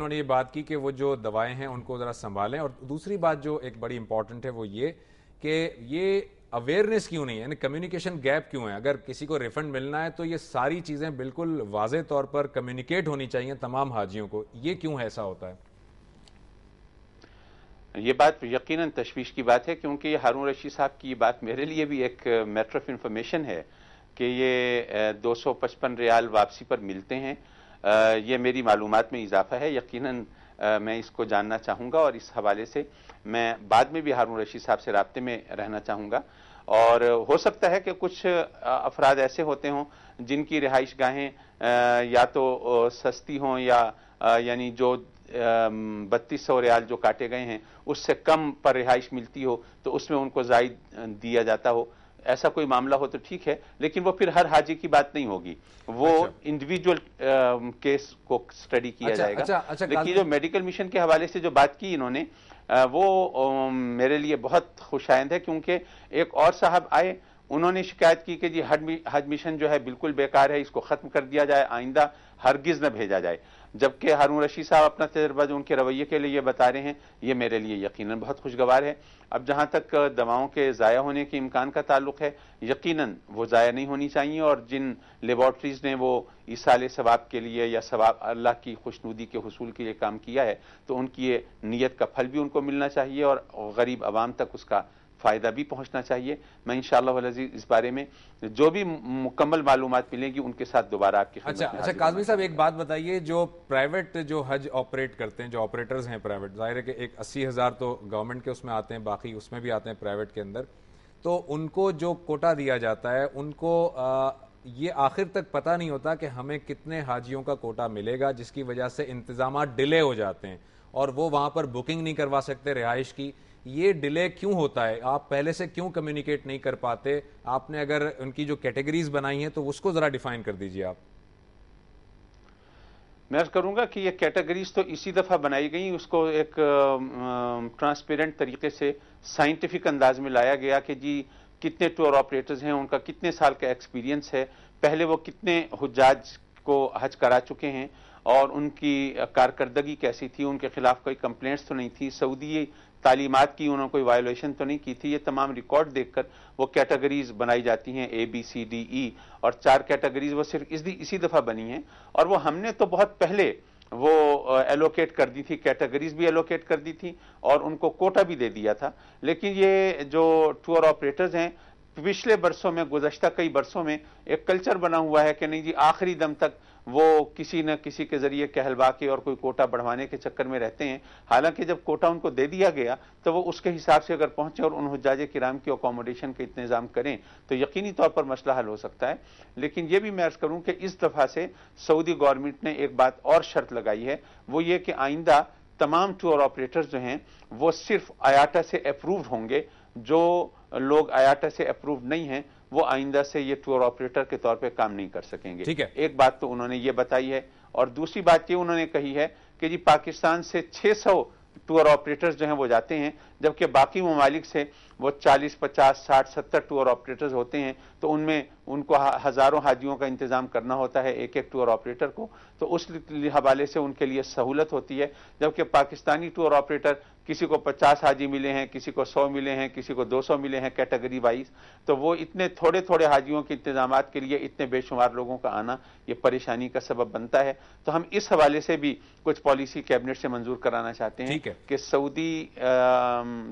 انہوں نے یہ بات کی کہ وہ جو دوائیں ہیں ان کو ذرا سنبھالیں، اور دوسری بات جو ایک بڑی امپورٹنٹ ہے وہ یہ کہ یہ اویئرنیس کیوں نہیں ہے، یعنی کمیونیکیشن گیپ کیوں ہے؟ اگر کسی کو ریفنڈ ملنا ہے تو یہ ساری چیزیں بالکل واضح طور پر کمیونیکیٹ ہونی چاہیے تمام حاجیوں کو، یہ کیوں ایسا ہوتا ہے؟ یہ بات یقیناً تشویش کی بات ہے، کیونکہ یہ ہارون رشید صاحب کی یہ بات میرے لیے بھی ایک میٹر آف انفارمیشن ہے کہ یہ 255 ریال واپسی پر ملتے ہیں۔ یہ میری معلومات میں اضافہ ہے، یقیناً میں اس کو جاننا چاہوں گا، اور اس حوالے سے میں بعد میں بھی ہارون رشید صاحب سے رابطے میں رہنا چاہوں گا۔ اور ہو سکتا ہے کہ کچھ افراد ایسے ہوتے ہوں جن کی رہائش گاہیں یا تو سستی ہوں یا یعنی جو 3200 ریال جو کاٹے گئے ہیں اس سے کم پر رہائش ملتی ہو تو اس میں ان کو زائد دیا جاتا ہو، ایسا کوئی معاملہ ہو تو ٹھیک ہے، لیکن وہ پھر ہر حاجی کی بات نہیں ہوگی، وہ انڈیویجول کیس کو سٹڈی کیا جائے گا۔ لیکن جو میڈیکل مشن کے حوالے سے جو بات کی انہوں نے وہ میرے لیے بہت خوش آئند ہے، کیونکہ ایک اور صاحب آئے، انہوں نے شکایت کی کہ جی حج مشن جو ہے بالکل بیکار ہے، اس کو ختم کر دیا جائے، آئندہ ہرگز نہ بھیجا جائے، جبکہ ہارون رشید صاحب اپنا تجربہ جو ان کے رویے کے لیے بتا رہے ہیں یہ میرے لیے یقیناً بہت خوشگوار ہے۔ اب جہاں تک دواؤں کے ضائع ہونے کے امکان کا تعلق ہے، یقیناً وہ ضائع نہیں ہونی چاہیے، اور جن لیبارٹریز نے وہ ایصال ثواب کے لیے یا ثواب اللہ کی خوشنودی کے حصول کے لیے کام کیا ہے تو ان کی نیت کا پھل بھی ان کو ملنا چاہیے اور غریب عوام تک اس کا فائدہ بھی پہنچنا چاہیے۔ میں انشاءاللہ العزیز اس بارے میں جو بھی مکمل معلومات ملیں گی ان کے ساتھ دوبارہ آپ کی خدمت میں حاضر ہوں۔ اچھا کاظمی صاحب ایک بات بتائیے، جو پرائیویٹ جو حج آپریٹ کرتے ہیں، جو آپریٹرز ہیں پرائیویٹ، ظاہر ہے کہ ایک 80,000 تو گورنمنٹ کے اس میں آتے ہیں، باقی اس میں بھی آتے ہیں پرائیویٹ کے اندر، تو ان کو جو کوٹا دیا جاتا ہے ان کو یہ آخر تک پتہ نہیں ہوتا کہ ہمیں کتنے حاجیوں کا کوٹا ملے گا، جس کی وجہ سے انتظامات ڈیلے ہو جاتے ہیں اور وہ وہاں پر بکنگ نہیں کروا سکتے رہائش کی۔ یہ ڈیلے کیوں ہوتا ہے؟ آپ پہلے سے کیوں کمیونیکیٹ نہیں کر پاتے؟ آپ نے اگر ان کی جو کیٹیگریز بنائی ہیں تو اس کو ذرا ڈیفائن کر دیجیے آپ۔ میں عرض کروں گا کہ یہ کیٹیگریز تو اسی دفعہ بنائی گئیں، اس کو ایک ٹرانسپیرنٹ طریقے سے سائنٹیفک انداز میں لایا گیا کہ جی کتنے ٹور آپریٹرز ہیں، ان کا کتنے سال کا ایکسپیرینس ہے، پہلے وہ کتنے حجاج کو حج کرا چکے ہیں اور ان کی کارکردگی کیسی تھی، ان کے خلاف کوئی کمپلینٹس تو نہیں تھی، سعودی تعلیمات کی انہوں نے کوئی وائلیشن تو نہیں کی تھی۔ یہ تمام ریکارڈ دیکھ کر وہ کیٹیگریز بنائی جاتی ہیں، اے بی سی ڈی ای، اور 4 کیٹیگریز وہ صرف اسی دفعہ بنی ہیں، اور وہ ہم نے تو بہت پہلے وہ ایلوکیٹ کر دی تھی، کیٹیگریز بھی ایلوکیٹ کر دی تھی اور ان کو کوٹا بھی دے دیا تھا۔ لیکن یہ جو ٹور آپریٹرز ہیں پچھلے برسوں میں، گزشتہ کئی برسوں میں ایک کلچر بنا ہوا ہے کہ نہیں جی آخری دم تک وہ کسی نہ کسی کے ذریعے کہلوا کے اور کوئی کوٹا بڑھوانے کے چکر میں رہتے ہیں، حالانکہ جب کوٹا ان کو دے دیا گیا تو وہ اس کے حساب سے اگر پہنچے اور ان حجاج کرام کی اکوموڈیشن کا انتظام کریں تو یقینی طور پر مسئلہ حل ہو سکتا ہے۔ لیکن یہ بھی میں عرض کروں کہ اس دفعہ سے سعودی گورنمنٹ نے ایک بات اور شرط لگائی ہے، وہ یہ کہ آئندہ تمام ٹور آپریٹرز جو ہیں وہ صرف آیاٹا سے اپرووڈ ہوں گے، جو لوگ آیاٹا سے اپرووڈ نہیں ہیں وہ آئندہ سے یہ ٹور آپریٹر کے طور پہ کام نہیں کر سکیں گے۔ ایک بات تو انہوں نے یہ بتائی ہے، اور دوسری بات یہ انہوں نے کہی ہے کہ جی پاکستان سے 600 ٹور آپریٹرز جو ہیں وہ جاتے ہیں، جبکہ باقی ممالک سے وہ 40، 50، 60، 70 ٹور آپریٹرز ہوتے ہیں، تو ان میں ان کو ہزاروں حاجیوں کا انتظام کرنا ہوتا ہے ایک ایک ٹور آپریٹر کو، تو اس حوالے سے ان کے لیے سہولت ہوتی ہے، جبکہ پاکستانی ٹور آپریٹر کسی کو 50 حاجی ملے ہیں، کسی کو 100 ملے ہیں، کسی کو 200 ملے ہیں کیٹیگری وائز، تو وہ اتنے تھوڑے تھوڑے حاجیوں کے انتظامات کے لیے اتنے بے شمار لوگوں کا آنا یہ پریشانی کا سبب بنتا ہے۔ تو ہم اس حوالے سے بھی کچھ پالیسی کیبنٹ سے منظور کرانا چاہتے ہیں کہ سعودی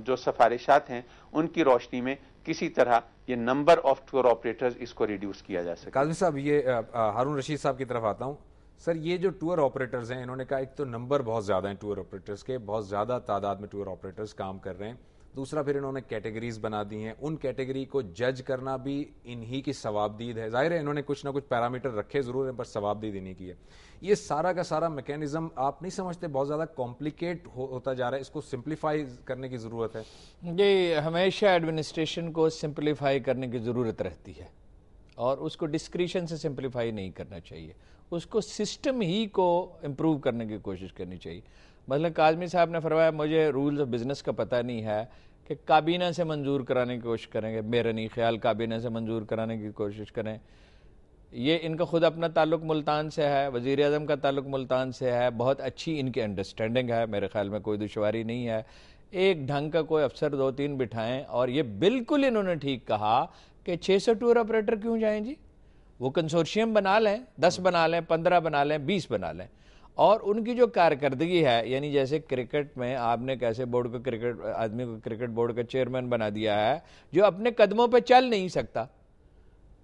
جو سفارشات ہیں ان کی روشنی میں کسی طرح یہ نمبر آف ٹور آپریٹرز اس کو ریڈیوس کیا جا سکے۔ قاضی صاحب، یہ ہارون رشید صاحب کی طرف آتا ہوں۔ سر، یہ جو ٹور آپریٹرز ہیں، انہوں نے کہا ایک تو نمبر بہت زیادہ ہیں ٹور آپریٹرز کے، بہت زیادہ تعداد میں ٹور آپریٹرز کام کر رہے ہیں، دوسرا پھر انہوں نے کیٹیگریز بنا دی ہیں، ان کیٹیگری کو جج کرنا بھی انہی کی ثوابدید ہے، ظاہر ہے انہوں نے کچھ نہ کچھ پیرامیٹر رکھے ضرور ہیں پر ثوابدید انہی کی ہے۔ یہ سارا کا سارا میکینزم آپ نہیں سمجھتے بہت زیادہ کمپلیکیٹ ہوتا جا رہا ہے؟ اس کو سمپلیفائی کرنے کی ضرورت ہے؟ یہ ہمیشہ ایڈمنسٹریشن کو سمپلیفائی کرنے کی ضرورت رہتی ہے، اور اس کو ڈسکریشن سے سمپلیفائی نہیں کرنا چاہیے، اس کو سسٹم ہی کو امپروو کرنے کی کوشش کرنی چاہیے۔ مثلا کاظمی صاحب نے فرمایا مجھے رولز آف بزنس کا پتہ نہیں ہے کہ کابینہ سے منظور کرانے کی کوشش کریں گے، میرا نہیں خیال کابینہ سے منظور کرانے کی کوشش کریں۔ یہ ان کا خود اپنا تعلق ملتان سے ہے, وزیر اعظم کا تعلق ملتان سے ہے, بہت اچھی ان کی انڈرسٹینڈنگ ہے, میرے خیال میں کوئی دشواری نہیں ہے. ایک ڈھنگ کا کوئی افسر 2-3 بٹھائیں. اور یہ بالکل انہوں نے ٹھیک کہا کہ 600 ٹور آپریٹر کیوں جائیں جی, وہ کنسورشیم بنا لیں, 10 بنا لیں, 15 بنا لیں, 20 بنا لیں. اور ان کی جو کارکردگی ہے, یعنی جیسے کرکٹ میں آپ نے کیسے بورڈ کو کرکٹ آدمی کو کرکٹ بورڈ کا چیئرمین بنا دیا ہے جو اپنے قدموں پہ چل نہیں سکتا,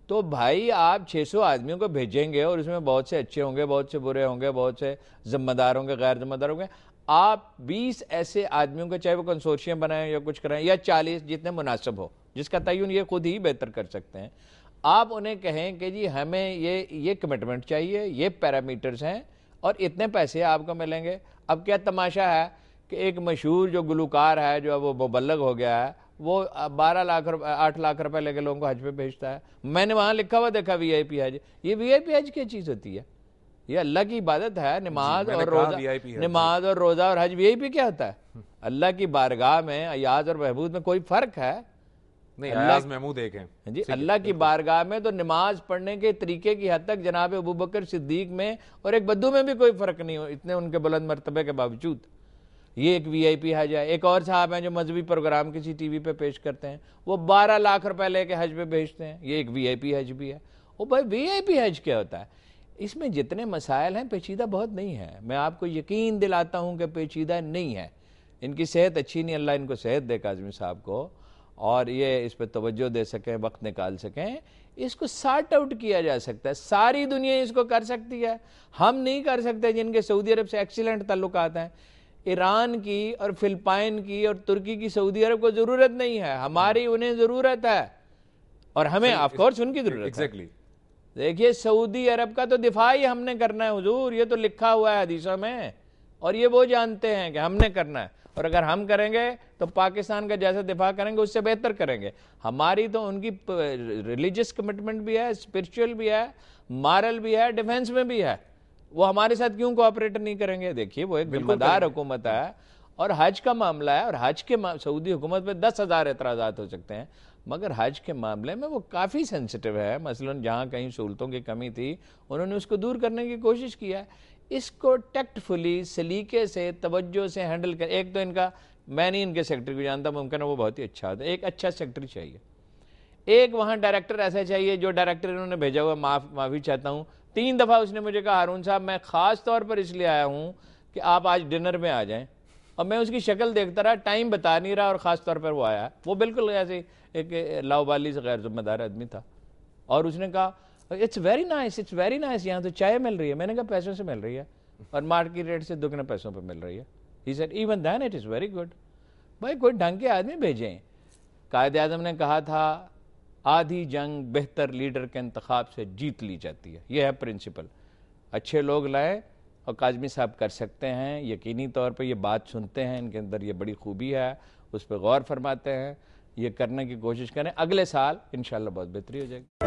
تو بھائی آپ 600 آدمیوں کو بھیجیں گے اور اس میں بہت سے اچھے ہوں گے, بہت سے برے ہوں گے, بہت سے ذمہ دار ہوں گے, غیر ذمہ دار ہوں گے. آپ 20 ایسے آدمیوں کو, چاہے وہ کنسورشیم بنائیں یا کچھ کرائیں, یا 40 جتنے مناسب ہو, جس کا تعین یہ خود ہی بہتر کر سکتے ہیں, آپ انہیں کہیں کہ جی ہمیں یہ کمٹمنٹ چاہیے, یہ پیرامیٹرز ہیں اور اتنے پیسے آپ کو ملیں گے. اب کیا تماشا ہے کہ ایک مشہور جو گلوکار ہے, جو وہ مبلغ ہو گیا ہے, وہ 12 لاکھ روپے 8 لاکھ روپے لے کے لوگوں کو حج پہ بھیجتا ہے. میں نے وہاں لکھا ہوا دیکھا وی آئی پی حج. یہ وی آئی پی حج کیا چیز ہوتی ہے؟ یہ اللہ کی عبادت ہے, نماز اور روزہ. نماز اور روزہ اور حج, وی آئی پی کیا ہوتا ہے؟ اللہ کی بارگاہ میں ایاز اور محمود میں کوئی فرق ہے؟ نہیں, ایاز محمود ایک ہیں جی. اللہ کی بارگاہ میں تو نماز پڑھنے کے طریقے کی حد تک جناب ابوبکر صدیق میں اور ایک بدو میں بھی کوئی فرق نہیں ہو, اتنے ان کے بلند مرتبے کے باوجود. یہ ایک وی آئی پی حج ہے. ایک اور صاحب ہیں جو مذہبی پروگرام کسی ٹی وی پہ پیش کرتے ہیں, وہ 12 لاکھ روپے لے کے حج پہ بھیجتے ہیں. یہ ایک وی آئی پی حج بھی ہے. وہ بھائی وی آئی پی حج کیا ہوتا ہے؟ اس میں جتنے مسائل ہیں پیچیدہ بہت نہیں ہے. میں آپ کو یقین دلاتا ہوں کہ پیچیدہ نہیں ہے. ان کی صحت اچھی نہیں, اللہ ان کو صحت دے کاظمی صاحب کو, اور یہ اس پہ توجہ دے سکیں, وقت نکال سکیں. اس کو سارٹ آؤٹ کیا جا سکتا ہے. ساری دنیا اس کو کر سکتی ہے, ہم نہیں کر سکتے جن کے سعودی عرب سے ایکسیلنٹ تعلقات ہیں. ایران کی اور فلپائن کی اور ترکی کی سعودی عرب کو ضرورت نہیں ہے, ہماری انہیں ضرورت ہے, اور ہمیں آف کورس ان کی ضرورت ہے. دیکھیے سعودی عرب کا تو دفاع ہی ہم نے کرنا ہے حضور, یہ تو لکھا ہوا ہے حدیثوں میں, اور یہ وہ جانتے ہیں کہ ہم نے کرنا ہے, اور اگر ہم کریں گے تو پاکستان کا جیسا دفاع کریں گے اس سے بہتر کریں گے. ہماری تو ان کی ریلیجس کمٹمنٹ بھی ہے, اسپرچل بھی ہے, مارل بھی ہے, ڈیفنس میں بھی ہے. وہ ہمارے ساتھ کیوں کوآپریٹ نہیں کریں گے؟ دیکھیے وہ ایک ذمہ دار حکومت ہے, اور حج کا معاملہ ہے, اور حج کے سعودی حکومت پہ 10,000 اعتراضات ہو سکتے ہیں, مگر حج کے معاملے میں وہ کافی سینسٹیو ہے. مثلا جہاں کہیں سہولتوں کی کمی تھی انہوں نے اس کو دور کرنے کی کوشش کیا ہے. اس کو ٹیکٹفلی, سلیقے سے, توجہ سے ہینڈل کر. ایک تو ان کا, میں نہیں ان کے سیکٹری کو جانتا, ممکن ہے وہ بہت ہی اچھا ہوتا ہے, ایک اچھا سیکٹری چاہیے. ایک وہاں ڈائریکٹر ایسا چاہیے جو ڈائریکٹر انہوں نے بھیجا ہوا, معافی چاہتا ہوں, 3 دفعہ اس نے مجھے کہا ہارون صاحب میں خاص طور پر اس لیے آیا ہوں کہ آپ آج ڈنر میں آ جائیں, اور میں اس کی شکل دیکھتا رہا, ٹائم بتا نہیں رہا, اور خاص طور پر وہ آیا. وہ بالکل ایسے ایک لاؤبالی سے غیر ذمہ دار آدمی تھا, اور اس نے کہا it's very nice, it's very nice, یہاں تو چائے مل رہی ہے. میں نے کہا پیسوں سے مل رہی ہے, اور مارکیٹ ریٹ سے 2 پیسوں پہ مل رہی ہے. He said even then it is very good. بھائی کوئی ڈھنگ کے آدمی بھیجیں. قائد اعظم نے کہا تھا آدھی جنگ بہتر لیڈر کے انتخاب سے جیت لی جاتی ہے. یہ ہے پرنسپل. اچھے لوگ لائیں, اور کاظمی صاحب کر سکتے ہیں, یقینی طور پہ یہ بات سنتے ہیں, ان کے اندر یہ بڑی خوبی ہے, اس پہ غور فرماتے ہیں, یہ کرنے کی کوشش کریں. اگلے سال انشاءاللہ بہت بہتری ہو جائے گی.